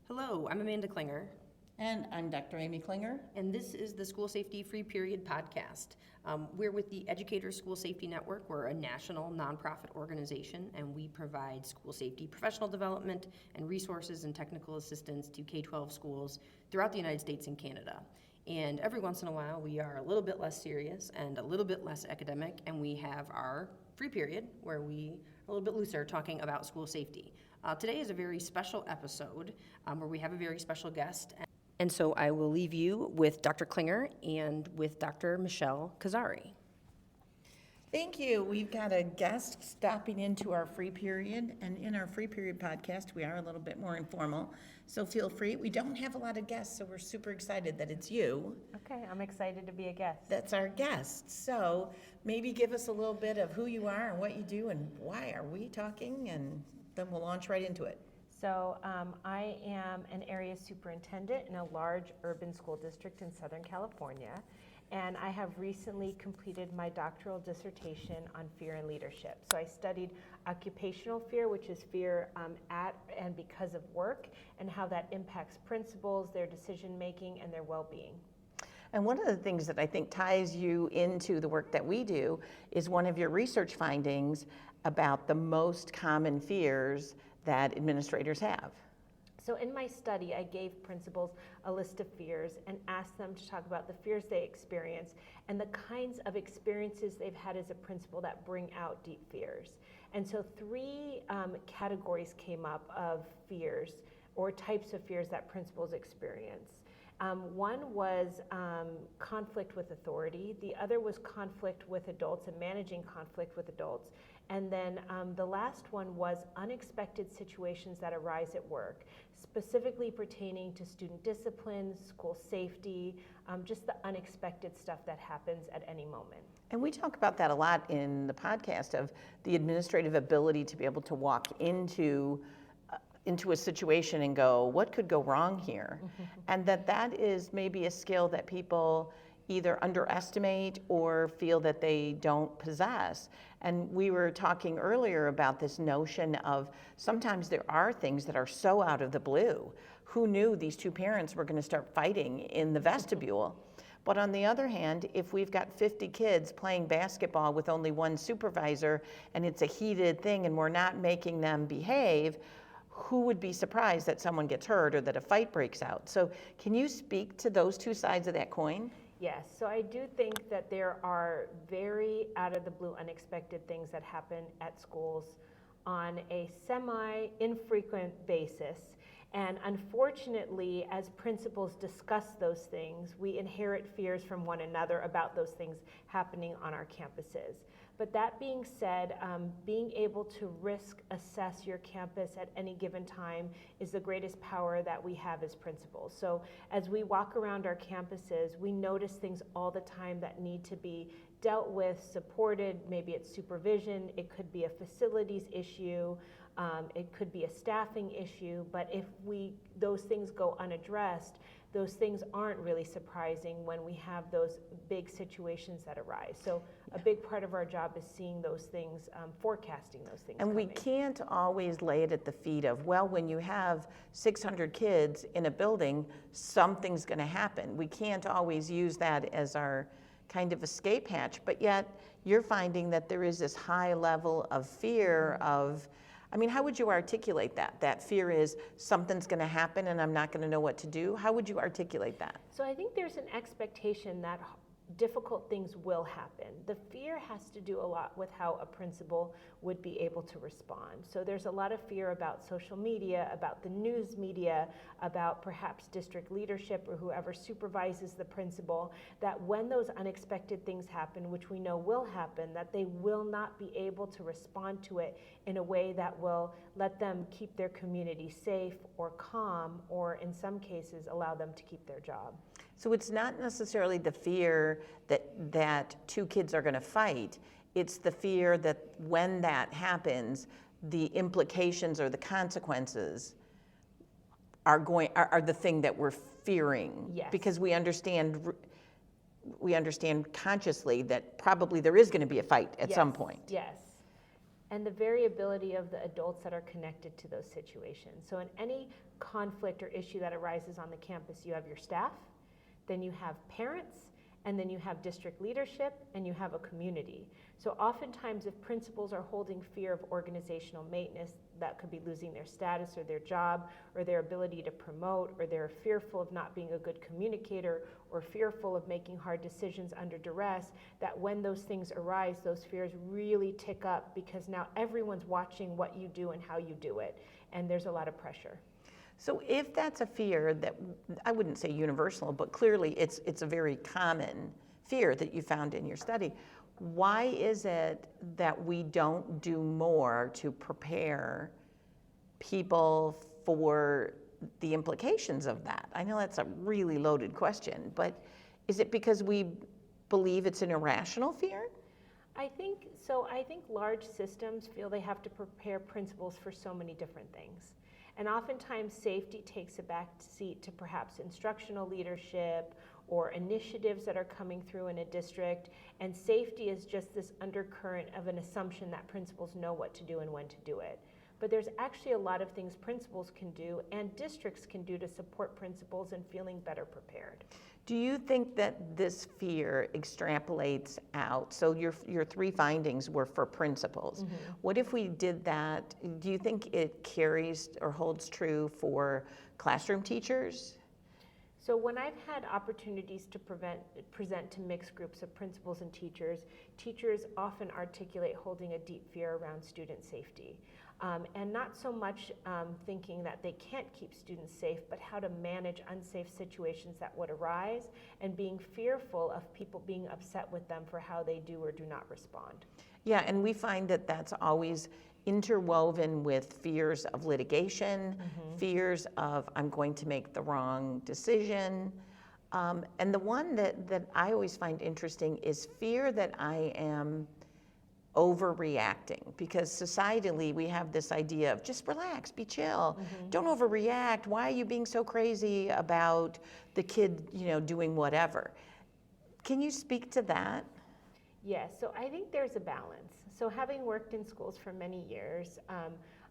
Hello, I'm Amanda Klinger, And I'm Dr. Amy Klinger. and this is the School Safety Free Period podcast. We're with the Educators School Safety Network. We're a national nonprofit organization, and we provide school safety professional development and resources and technical assistance to K-12 schools throughout the United States and Canada. And every once in a while, we are a little bit less serious and a little bit less academic, and we have our free period where we are a little bit looser talking about school safety. Today is a very special episode where we have a very special guest. And so I will leave you with Dr. Klinger and with Dr. Michel Cazary. Thank you. We've got a guest stopping into our free period, and in our free period podcast, we are a little bit more informal, so feel free. We don't have a lot of guests, so we're super excited that it's you. Okay, I'm excited to be a guest. That's our guest. So maybe give us a little bit of who you are and what you do and why are we talking, and then we'll launch right into it. So I am an area superintendent in a large urban school district in Southern California, and I have recently completed my doctoral dissertation on fear and leadership. So I studied occupational fear, which is fear at and because of work, and how that impacts principals, their decision making, and their well-being. And one of the things that I think ties you into the work that we do is one of your research findings about the most common fears that administrators have. So in my study, I gave principals a list of fears and asked them to talk about the fears they experience and the kinds of experiences they've had as a principal that bring out deep fears. And so three categories came up of fears or types of fears that principals experience. One was conflict with authority. The other was conflict with adults and managing conflict with adults. And then the last one was unexpected situations that arise at work, specifically pertaining to student discipline, school safety, just the unexpected stuff that happens at any moment. And we talk about that a lot in the podcast of the administrative ability to be able to walk into a situation and go, what could go wrong here? And that is maybe a skill that people either underestimate or feel that they don't possess. And we were talking earlier about this notion of sometimes there are things that are so out of the blue. Who knew these two parents were going to start fighting in the vestibule? But on the other hand, if we've got 50 kids playing basketball with only one supervisor and it's a heated thing and we're not making them behave, who would be surprised that someone gets hurt or that a fight breaks out? So can you speak to those two sides of that coin? Yes, so I do think that there are very out of the blue unexpected things that happen at schools on a semi-infrequent basis. And unfortunately, as principals discuss those things, we inherit fears from one another about those things happening on our campuses. But that being said, being able to risk assess your campus at any given time is the greatest power that we have as principals. So as we walk around our campuses, we notice things all the time that need to be dealt with, supported. Maybe it's supervision, it could be a facilities issue, it could be a staffing issue, but if those things go unaddressed, those things aren't really surprising when we have those big situations that arise. So a big part of our job is seeing those things, forecasting those things. And we can't always lay it at the feet of, well, when you have 600 kids in a building, something's going to happen. We can't always use that as our kind of escape hatch, but yet you're finding that there is this high level of fear of, I mean, how would you articulate that? That fear is something's going to happen and I'm not going to know what to do. How would you articulate that? So I think there's an expectation that difficult things will happen. The fear has to do a lot with how a principal would be able to respond. So there's a lot of fear about social media, about the news media, about perhaps district leadership or whoever supervises the principal, that when those unexpected things happen, which we know will happen, that they will not be able to respond to it in a way that will let them keep their community safe or calm, or in some cases allow them to keep their job. So it's not necessarily the fear that two kids are going to fight. It's the fear that when that happens, the implications or the consequences are the thing that we're fearing. Yes. Because we understand consciously that probably there is going to be a fight at some point. Yes. And the variability of the adults that are connected to those situations. So in any conflict or issue that arises on the campus. You have your staff, then you have parents, and then you have district leadership, and you have a community. So oftentimes if principals are holding fear of organizational maintenance, that could be losing their status or their job or their ability to promote, or they're fearful of not being a good communicator or fearful of making hard decisions under duress, that when those things arise, those fears really tick up because now everyone's watching what you do and how you do it, and there's a lot of pressure. So if that's a fear that, I wouldn't say universal, but clearly it's a very common fear that you found in your study, why is it that we don't do more to prepare people for the implications of that? I know that's a really loaded question, but is it because we believe it's an irrational fear? I think so. I think large systems feel they have to prepare principals for so many different things. And oftentimes safety takes a back seat to perhaps instructional leadership or initiatives that are coming through in a district. And safety is just this undercurrent of an assumption that principals know what to do and when to do it. But there's actually a lot of things principals can do and districts can do to support principals in feeling better prepared. Do you think that this fear extrapolates out? So your 3 findings were for principals. Mm-hmm. What if we did that? Do you think it carries or holds true for classroom teachers? So when I've had opportunities to present to mixed groups of principals and teachers often articulate holding a deep fear around student safety. And not so much thinking that they can't keep students safe, but how to manage unsafe situations that would arise and being fearful of people being upset with them for how they do or do not respond. Yeah, and we find that that's always interwoven with fears of litigation, fears of I'm going to make the wrong decision. And the one that I always find interesting is fear that I am overreacting, because societally we have this idea of just relax, be chill, don't overreact. Why are you being so crazy about the kid, doing whatever? Can you speak to that? Yes, so I think there's a balance. So having worked in schools for many years,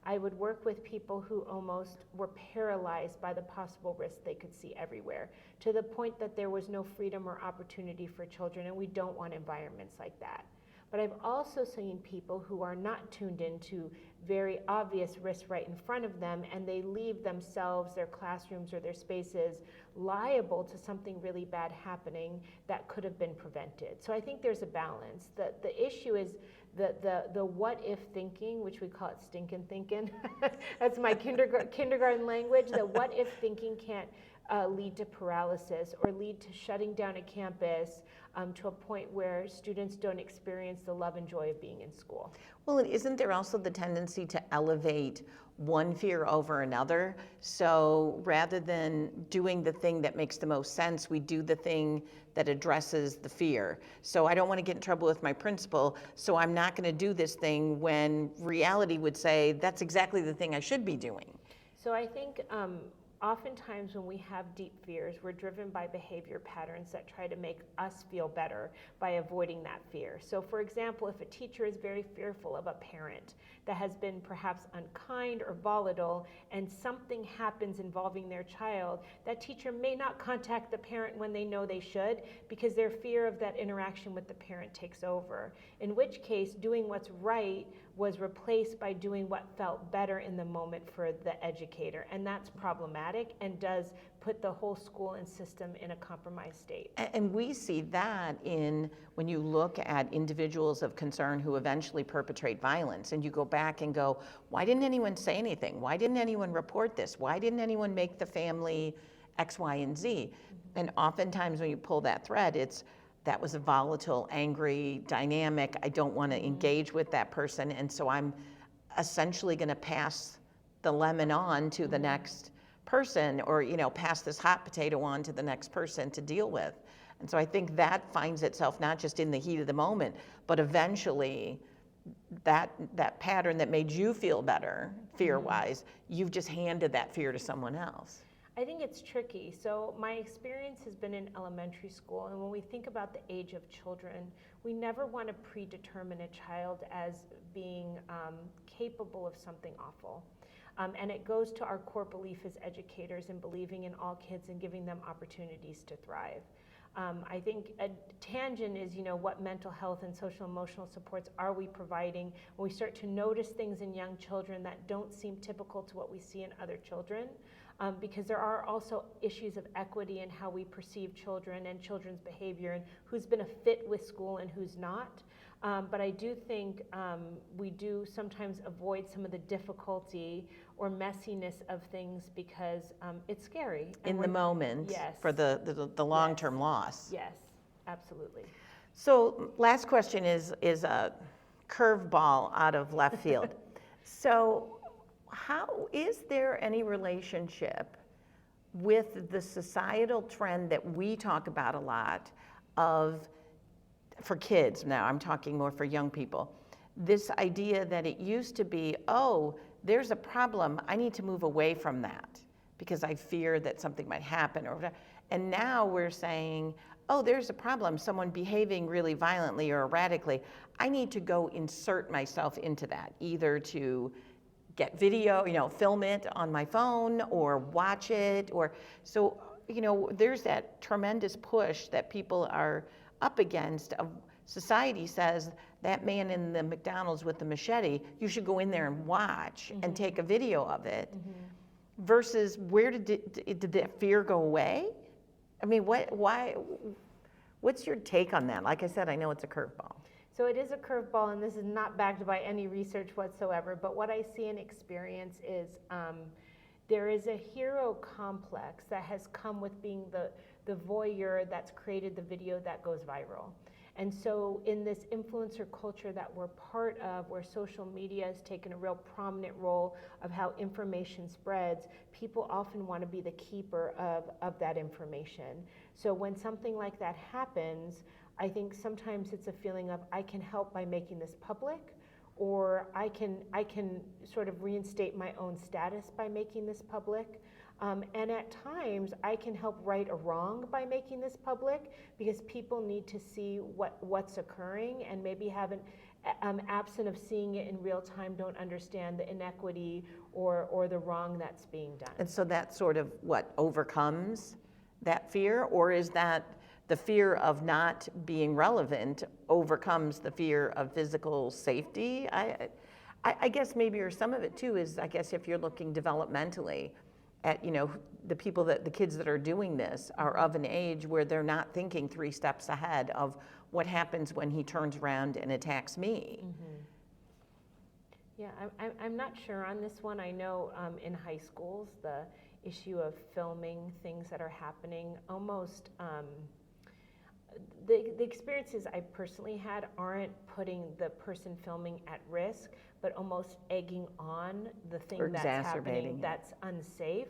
I would work with people who almost were paralyzed by the possible risks they could see everywhere, to the point that there was no freedom or opportunity for children, and we don't want environments like that. But I've also seen people who are not tuned into very obvious risks right in front of them, and they leave themselves, their classrooms or their spaces liable to something really bad happening that could have been prevented. So I think there's a balance. The issue is the what if thinking, which we call it stinking thinking. That's my kindergarten language. The what if thinking can't lead to paralysis or lead to shutting down a campus to a point where students don't experience the love and joy of being in school. Well, and isn't there also the tendency to elevate one fear over another? So rather than doing the thing that makes the most sense, we do the thing that addresses the fear. So I don't want to get in trouble with my principal, so I'm not going to do this thing, when reality would say that's exactly the thing I should be doing. So I think oftentimes when we have deep fears, we're driven by behavior patterns that try to make us feel better by avoiding that fear. So for example, if a teacher is very fearful of a parent that has been perhaps unkind or volatile, and something happens involving their child, that teacher may not contact the parent when they know they should, because their fear of that interaction with the parent takes over. In which case, doing what's right was replaced by doing what felt better in the moment for the educator. And that's problematic and does put the whole school and system in a compromised state. And we see that when you look at individuals of concern who eventually perpetrate violence, and you go back and go, why didn't anyone say anything? Why didn't anyone report this? Why didn't anyone make the family X, Y, and Z? And oftentimes when you pull that thread, that was a volatile, angry dynamic. I don't want to engage with that person, and so I'm essentially going to pass the lemon on to the next person, or pass this hot potato on to the next person to deal with. And so I think that finds itself not just in the heat of the moment, but eventually that pattern that made you feel better fear-wise, you've just handed that fear to someone else. I think it's tricky. So my experience has been in elementary school, and when we think about the age of children, we never want to predetermine a child as being capable of something awful. And it goes to our core belief as educators in believing in all kids and giving them opportunities to thrive. I think a tangent is, what mental health and social emotional supports are we providing when we start to notice things in young children that don't seem typical to what we see in other children. Because there are also issues of equity in how we perceive children and children's behavior and who's been a fit with school and who's not. But I do think we do sometimes avoid some of the difficulty or messiness of things because it's scary. In the moment, yes, for the long-term loss. Yes, absolutely. So last question is a curveball out of left field. So how is there any relationship with the societal trend that we talk about a lot of, for kids now, I'm talking more for young people, this idea that it used to be, oh, there's a problem, I need to move away from that because I fear that something might happen or whatever. And now we're saying, oh, there's a problem, someone behaving really violently or erratically, I need to go insert myself into that, either to get video, film it on my phone or watch it, or so, there's that tremendous push that people are up against. Of society says that man in the McDonald's with the machete, you should go in there and watch and take a video of it, versus where did that fear go away? I mean, what's your take on that? Like I said, I know it's a curveball. So it is a curveball, and this is not backed by any research whatsoever, but what I see and experience is there is a hero complex that has come with being the voyeur that's created the video that goes viral. And so in this influencer culture that we're part of, where social media has taken a real prominent role of how information spreads, people often want to be the keeper of that information. So when something like that happens, I think sometimes it's a feeling of, I can help by making this public, or I can sort of reinstate my own status by making this public. And at times, I can help right a wrong by making this public, because people need to see what's occurring, and maybe haven't, absent of seeing it in real time, don't understand the inequity or the wrong that's being done. And so that sort of overcomes that fear, or is that the fear of not being relevant overcomes the fear of physical safety? I guess maybe, or some of it too is, I guess, if you're looking developmentally at, the kids that are doing this are of an age where they're not thinking 3 steps ahead of what happens when he turns around and attacks me. Yeah, I'm not sure on this one. I know in high schools, the issue of filming things that are happening almost, the experiences I personally had aren't putting the person filming at risk, but almost egging on the thing Or that's exacerbating happening it. that's unsafe,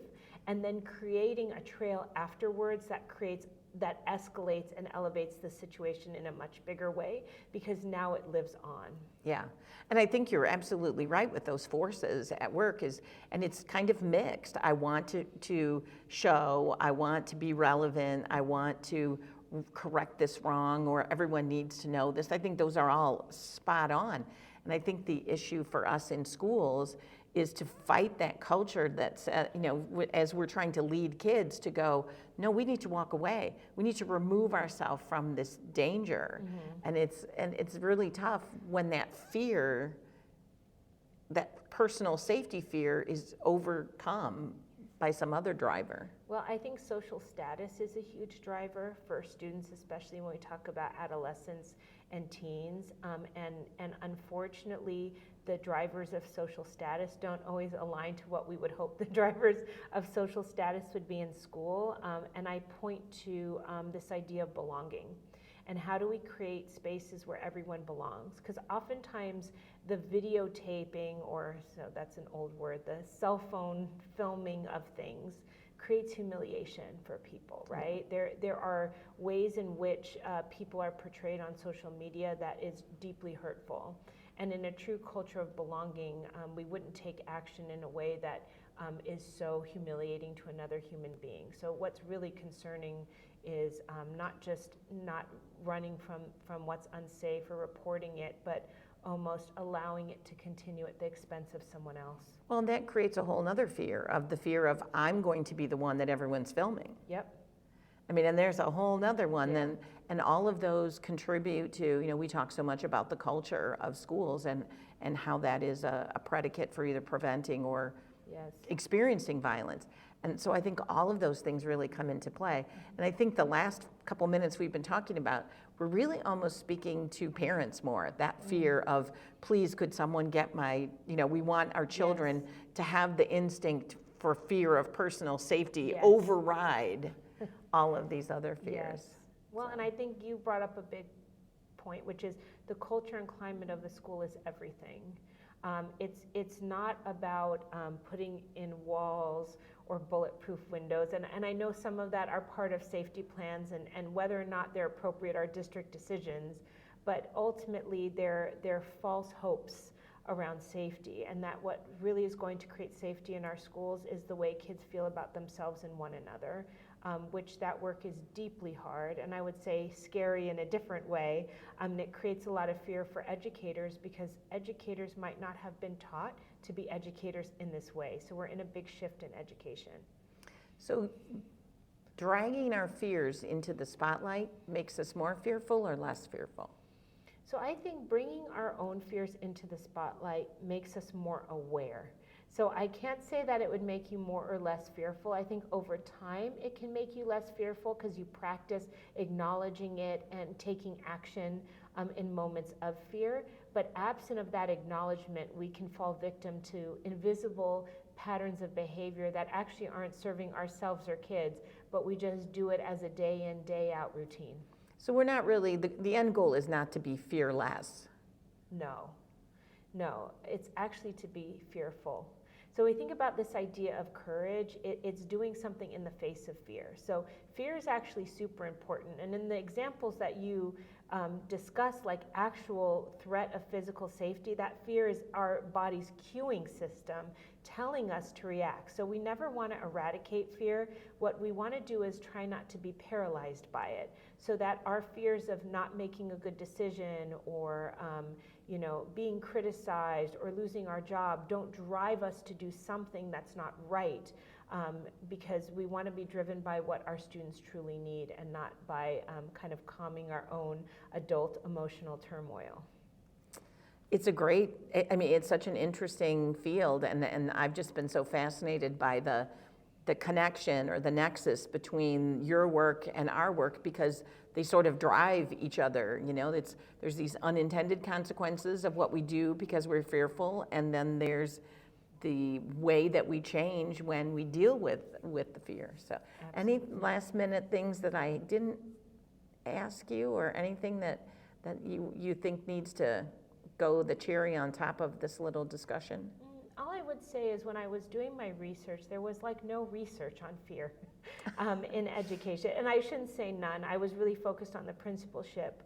and then creating a trail afterwards that escalates and elevates the situation in a much bigger way, because now it lives on. Yeah, and I think you're absolutely right with those forces at work and it's kind of mixed. I want to show, I want to be relevant, I want to correct this wrong, or everyone needs to know this. I think those are all spot on. And I think the issue for us in schools is to fight that culture that's, as we're trying to lead kids to go, no, we need to walk away. We need to remove ourselves from this danger. And it's really tough when that fear, that personal safety fear, is overcome by some other driver. Well, I think social status is a huge driver for students, especially when we talk about adolescents and teens. And unfortunately, the drivers of social status don't always align to what we would hope the drivers of social status would be in school. And I point to this idea of belonging. And how do we create spaces where everyone belongs? Because oftentimes the videotaping, or so that's an old word, the cell phone filming of things creates humiliation for people, right? There are ways in which people are portrayed on social media that is deeply hurtful. And in a true culture of belonging, we wouldn't take action in a way that is so humiliating to another human being. So what's really concerning is not just not running from what's unsafe or reporting it, but almost allowing it to continue at the expense of someone else. Well, and that creates a whole other fear of I'm going to be the one that everyone's filming. Yep. I mean, and there's a whole nother one Yeah. then, and all of those contribute to, we talk so much about the culture of schools and how that is a predicate for either preventing or Yes. experiencing violence. And so I think all of those things really come into play. And I think the last couple minutes we've been talking about, we're really almost speaking to parents more, that fear of, please, could someone get my, we want our children to have the instinct for fear of personal safety Yes. override all of these other fears. Yes. Well, and I think you brought up a big point, which is the culture and climate of the school is everything. It's not about putting in walls or bulletproof windows, and I know some of that are part of safety plans, and whether or not they're appropriate are district decisions, but ultimately they're false hopes around safety, and that what really is going to create safety in our schools is the way kids feel about themselves and one another, which that work is deeply hard, and I would say scary in a different way. It creates a lot of fear for educators because educators might not have been taught to be educators in this way. So we're in a big shift in education. So dragging our fears into the spotlight makes us more fearful or less fearful? So I think bringing our own fears into the spotlight makes us more aware. So I can't say that it would make you more or less fearful. I think over time it can make you less fearful because you practice acknowledging it and taking action in moments of fear. But absent of that acknowledgement, we can fall victim to invisible patterns of behavior that actually aren't serving ourselves or kids, but we just do it as a day in, day out routine. So we're not really, the end goal is not to be fearless. No, it's actually to be fearful. So we think about this idea of courage, it's doing something in the face of fear. So fear is actually super important. And in the examples that you discuss, like actual threat of physical safety, that fear is our body's cueing system telling us to react. So we never want to eradicate fear. What we want to do is try not to be paralyzed by it, so that our fears of not making a good decision or being criticized or losing our job don't drive us to do something that's not right, because we want to be driven by what our students truly need and not by kind of calming our own adult emotional turmoil. It's it's such an interesting field, and I've just been so fascinated by the connection or the nexus between your work and our work, because they sort of drive each other. There's these unintended consequences of what we do because we're fearful, and then there's the way that we change when we deal with the fear. So any last minute things that I didn't ask you, or anything that you think needs to go the cherry on top of this little discussion? All I would say is when I was doing my research, there was no research on fear in education. And I shouldn't say none. I was really focused on the principalship.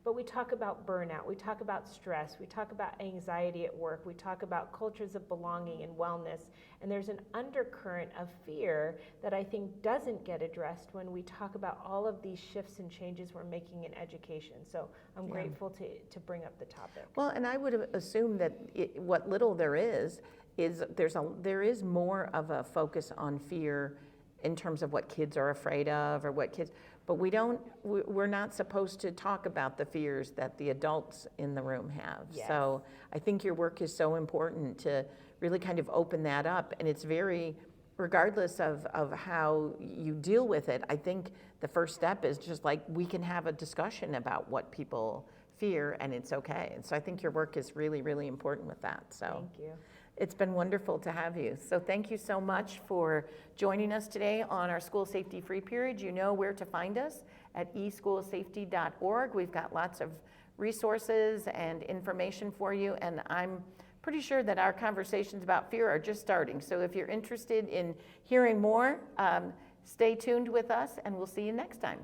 But we talk about burnout. We talk about stress. We talk about anxiety at work. We talk about cultures of belonging and wellness. And there's an undercurrent of fear that I think doesn't get addressed when we talk about all of these shifts and changes we're making in education. So I'm grateful to bring up the topic. Well, and I would assume that what little there is there is more of a focus on fear in terms of what kids are afraid of, or but we're not supposed to talk about the fears that the adults in the room have. Yes. So I think your work is so important to really kind of open that up, and it's very, regardless of how you deal with it, I think the first step is just we can have a discussion about what people fear, and it's okay. And so I think your work is really, really important with that. So Thank you. It's been wonderful to have you. So thank you so much for joining us today on our School Safety Free Period. You know where to find us at eschoolsafety.org. We've got lots of resources and information for you, and I'm pretty sure that our conversations about fear are just starting. So if you're interested in hearing more, stay tuned with us, and we'll see you next time.